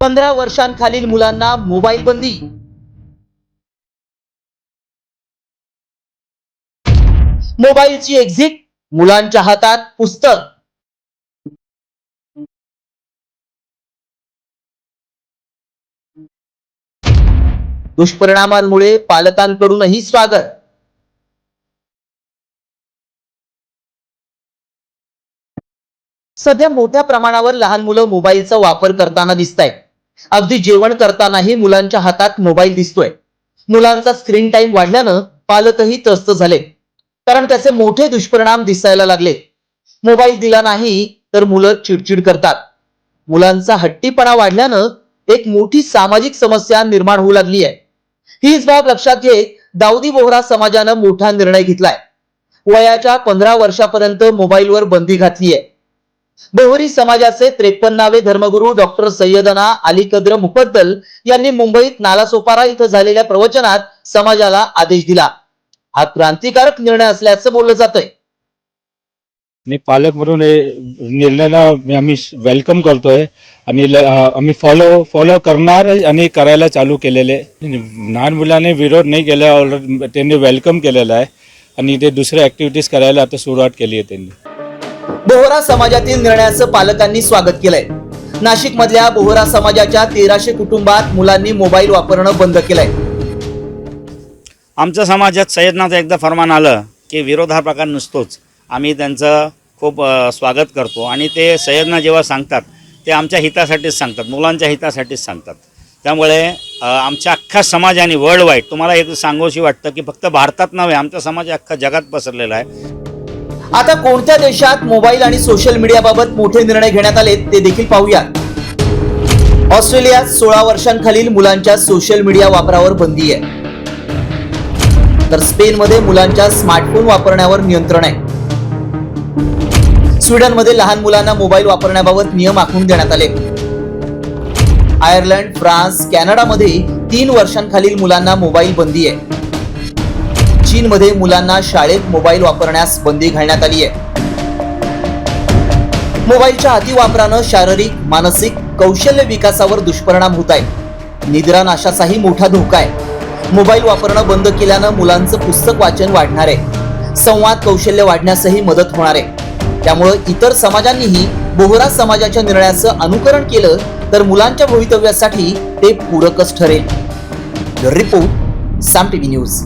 15 वर्षांखालील मुलांना मोबाईल बंदी. मोबाईलची एक्झिट, मुलांच्या हातात पुस्तक. दुष्परिणामांमुळे पालकांकडूनही स्वागत. सध्या मोठ्या प्रमाणावर लहान मुलं मोबाईलचा वापर करताना दिसतायत. अगदी जेवण करतानाही मुलांच्या हातात मोबाईल दिसतोय. मुलांचा स्क्रीन टाइम वाढल्यानं पालकही त्रस्त झाले, कारण त्याचे मोठे दुष्परिणाम दिसायला लागले. मोबाईल दिला नाही तर मुलं चिडचिड करतात. मुलांचा हट्टीपणा वाढल्यानं एक मोठी सामाजिक समस्या निर्माण होऊ लागली आहे. हीच बाब लक्षात घेत दाऊदी बोहरा समाजानं मोठा निर्णय घेतलाय. वयाच्या 15 वर्षापर्यंत मोबाईलवर बंदी घातली आहे. बोहरी समाजाचे 53वे धर्मगुरू डॉक्टर सय्यदना अली कद्र मुफद्दल यांनी मुंबईत नालासोपारा इथं झालेल्या प्रवचनात समाजाला आदेश दिला. हा क्रांतिकारक निर्णय असल्याचं बोललं जातंय. आणि पालक म्हणून निर्णयाला आम्ही वेलकम करतोय आणि आम्ही फॉलो करणार आणि करायला चालू केलेले. लहान मुलाने विरोध नाही केला, त्यांनी वेलकम केलेला आहे आणि ते दुसऱ्या ऍक्टिव्हिटीज करायला आता सुरुवात केली आहे त्यांनी. बोहरा समाजातील निर्णयाचं पालकांनी स्वागत केलंय. नाशिक मधल्या बोहरा समाजाच्या 1300 कुटुंबात मुलांनी मोबाईल वापरणं बंद केलंय. आमच्या समाजात सय्यदनाचं एकदा फरमान आलं की विरोध हा प्रकार नसतोच. आम्ही त्यांचं खूप स्वागत करतो आणि ते सय्यदना जेव्हा सांगतात ते आमच्या हितासाठीच सांगतात, मुलांच्या हितासाठीच सांगतात. त्यामुळे आमच्या अख्ख्या समाजाने वर्ल्ड वाईड तुम्हाला एक सांगूशी वाटतं की फक्त भारतात नव्हे, आमचा समाज अख्खा जगात पसरलेला आहे. आता कोणत्या देशात मोबाईल आणि सोशल मीडियाबाबत मोठे निर्णय घेण्यात आले ते देखील पाहूया. ऑस्ट्रेलियात 16 वर्षांखालील मुलांच्या सोशल मीडिया वापरावर बंदी आहे. तर स्पेनमध्ये मुलांच्या स्मार्टफोन वापरण्यावर नियंत्रण आहे. स्वीडनमध्ये लहान मुलांना मोबाईल वापरण्याबाबत नियम आखून देण्यात आले. आयर्लंड, फ्रान्स, कॅनडामध्ये 3 वर्षांखालील मुलांना मोबाईल बंदी आहे. चीनमध्ये मुलांना शाळेत मोबाईल वापरण्यास बंदी घालण्यात आली आहे. मोबाईलच्या अतिवापरानं शारीरिक, मानसिक, कौशल्य विकासावर दुष्परिणाम होत आहे. निद्रानाशाचाही मोठा धोका आहे. मोबाईल वापरणं बंद केल्यानं मुलांचं पुस्तक वाचन वाढणार आहे. संवाद कौशल्य वाढण्यासही मदत होणार आहे. त्यामुळे इतर समाजांनीही बोहरा समाजाच्या निर्णयाचं अनुकरण केलं तर मुलांच्या भवितव्यासाठी ते पूरकच ठरेल. रिपोर्ट साम टीव्ही न्यूज.